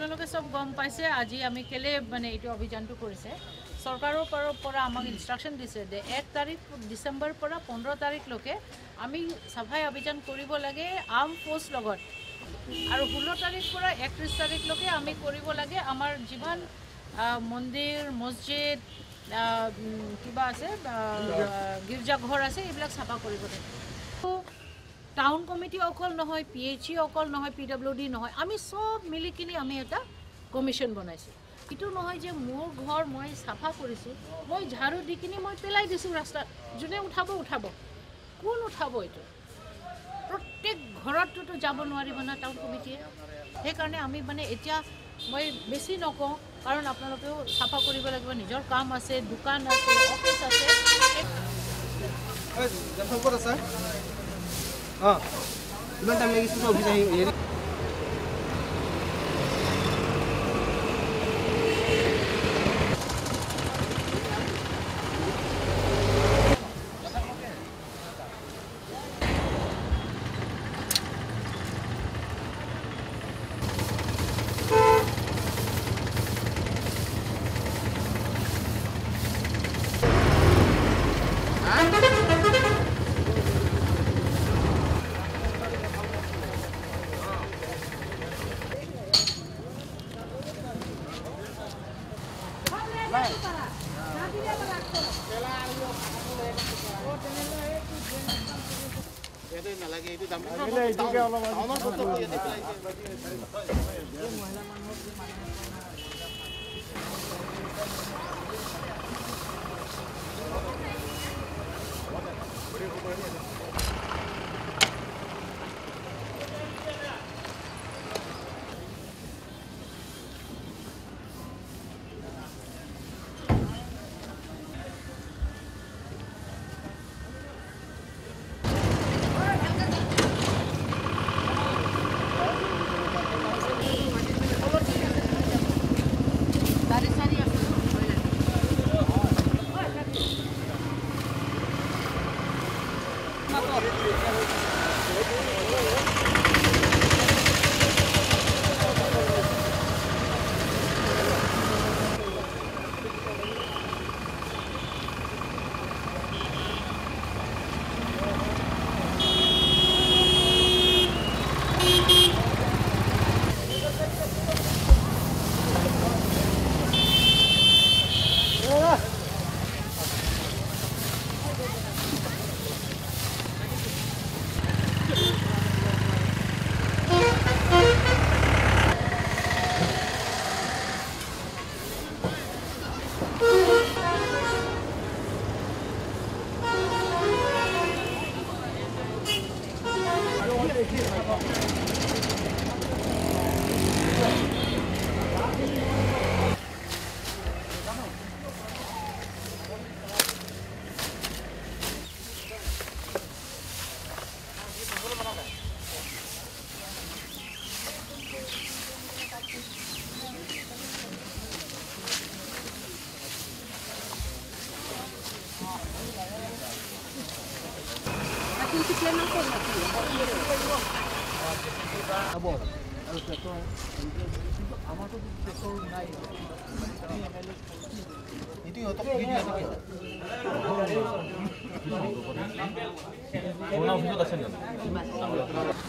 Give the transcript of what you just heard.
আপোনালোকে সব গম পাইছে আজি আমি কেলে মানে এইটো অভিযানটো কৰিছে সৰকাৰৰ পৰা আমাক ইনষ্ট্ৰাকশন দিছে যে 1 তাৰিখ ডিসেম্বৰ পৰা 15 তাৰিখলৈকে আমি সাফাই অভিযান কৰিব লাগে আৰ্ম ফোৰ্স লগত আৰু 16 তাৰিখ পৰা 31 তাৰিখলৈকে আমি কৰিব লাগে আমাৰ জীবন মন্দিৰ মছজিদ কিবা আছে গিৰ্জাঘৰ আছে এইবিলাক সাফা কৰিব লাগে টাউন কমিটি অকল নহয় পিএইচই অকল নহয় পিডব্লিউডি নহয় আমি সব মিলি কিনি আমি এটা কমিশন বনাইছো ইটো নহয় যে মোৰ ঘৰ মই সাফা কৰিছো মই ঝাড়ু দি কিনি মই পেলাই দিছো ৰাস্তা জুনে উঠাব কোন উঠাব এটো প্ৰত্যেক ঘৰতটো যাব নোৱাৰিব না টাউন কমিটিয়ে সেই কাৰণে আমি মানে এতিয়া মই বেছি নকওঁ কাৰণ আপোনালোকেও সাফা কৰিব লাগিব নিজৰ কাম আছে দোকান আছে অফিস আছে সম্পদ আছে ইমান টাইম লাগিছে অফিস আহি Una oficina